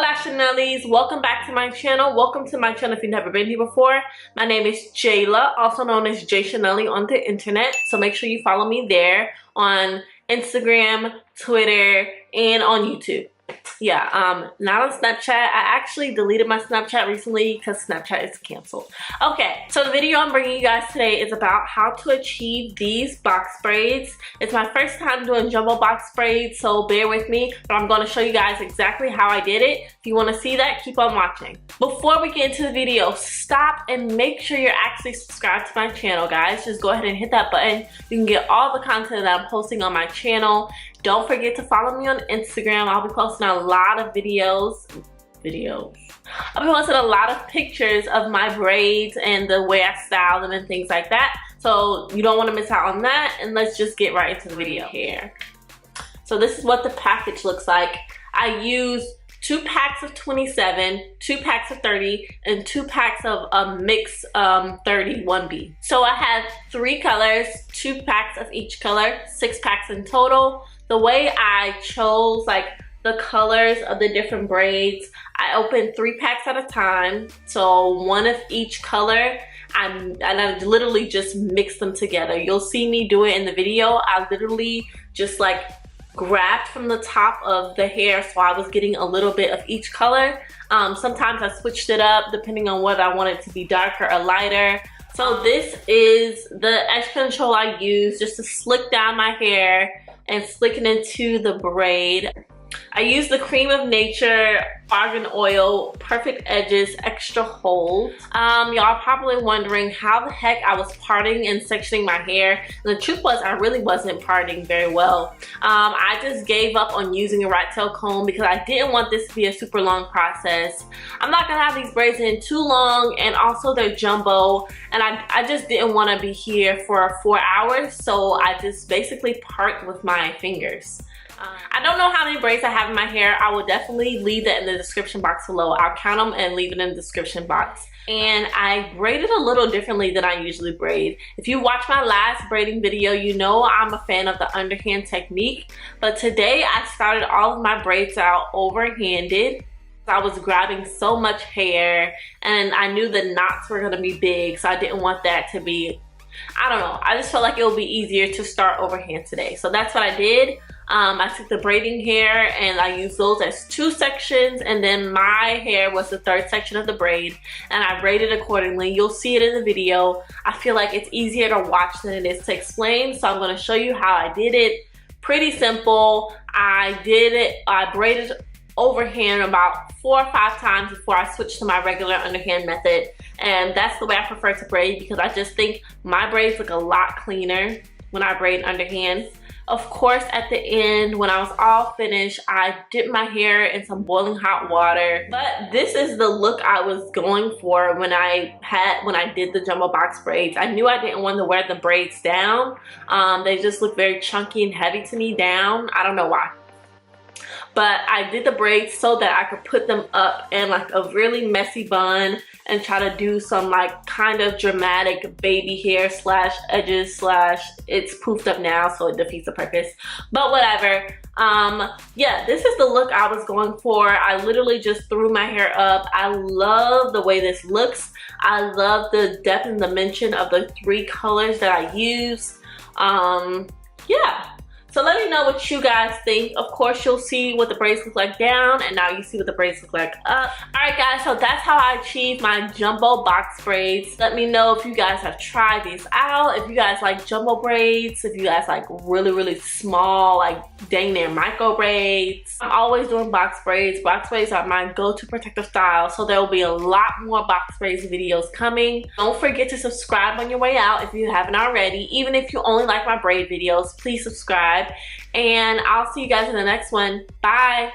Hola Chanellies, welcome back to my channel. Welcome to my channel if you've never been here before. My name is Jayla, also known as Ajaichanellie on the internet. So make sure you follow me there on Instagram, Twitter, and on YouTube. Yeah, not on Snapchat. I actually deleted my Snapchat recently because Snapchat is canceled. Okay, so the video I'm bringing you guys today is about how to achieve these box braids. It's my first time doing jumbo box braids, so bear with me, but I'm going to show you guys exactly how I did it. If you want to see that, keep on watching. Before we get into the video, stop and make sure you're actually subscribed to my channel, guys. Just go ahead and hit that button. You can get all the content that I'm posting on my channel. Don't forget to follow me on Instagram. I'll be posting a lot of videos. I'll be posting a lot of pictures of my braids and the way I style them and things like that. So you don't want to miss out on that. And let's just get right into the video here. So this is what the package looks like. I used 2 packs of 27, 2 packs of 30, and 2 packs of a mix 30 1B. So I had 3 colors, 2 packs of each color, 6 packs in total. The way I chose like the colors of the different braids, I opened 3 packs at a time. So 1 of each color, and I literally just mixed them together. You'll see me do it in the video. I literally just like grabbed from the top of the hair, so I was getting a little bit of each color. Sometimes I switched it up depending on whether I wanted to be darker or lighter. So this is the edge control I use just to slick down my hair and slick it into the braid. I use the Cream of Nature Argan Oil, perfect edges, extra hold. Y'all probably wondering how the heck I was parting and sectioning my hair. And the truth was I really wasn't parting very well. I just gave up on using a rat tail comb because I didn't want this to be a super long process. I'm not gonna have these braids in too long, and also they're jumbo, and I just didn't want to be here for 4 hours, so I just basically part with my fingers. I don't know how many braids I have in my hair. I will definitely leave that in the description box below. I'll count them and leave it in the description box. And I braided a little differently than I usually braid. If you watch my last braiding video, you know I'm a fan of the underhand technique. But today I started all of my braids out overhanded. I was grabbing so much hair and I knew the knots were going to be big, so I didn't want that to be, I don't know. I just felt like it would be easier to start overhand today. So that's what I did. I took the braiding hair and I used those as 2 sections, and then my hair was the 3rd section of the braid, and I braided accordingly. You'll see it in the video. I feel like it's easier to watch than it is to explain, so I'm going to show you how I did it. Pretty simple. I braided overhand about 4 or 5 times before I switched to my regular underhand method, and that's the way I prefer to braid because I just think my braids look a lot cleaner when I braid underhand. Of course, at the end, when I was all finished, I dipped my hair in some boiling hot water. But this is the look I was going for when I did the jumbo box braids. I knew I didn't want to wear the braids down. They just look very chunky and heavy to me down. I don't know why. But I did the braids so that I could put them up in like a really messy bun and try to do some like kind of dramatic baby hair slash edges slash it's poofed up now, so it defeats the purpose. But whatever. Yeah, this is the look I was going for. I literally just threw my hair up. I love the way this looks. I love the depth and dimension of the 3 colors that I use. Yeah. So let me know what you guys think. Of course, you'll see what the braids look like down, and now you see what the braids look like up. Alright guys, so that's how I achieved my jumbo box braids. Let me know if you guys have tried these out, if you guys like jumbo braids, if you guys like really, really small, like dang near micro braids. I'm always doing box braids. Box braids are my go-to protective style, so there will be a lot more box braids videos coming. Don't forget to subscribe on your way out if you haven't already. Even if you only like my braid videos, please subscribe. And I'll see you guys in the next one. Bye.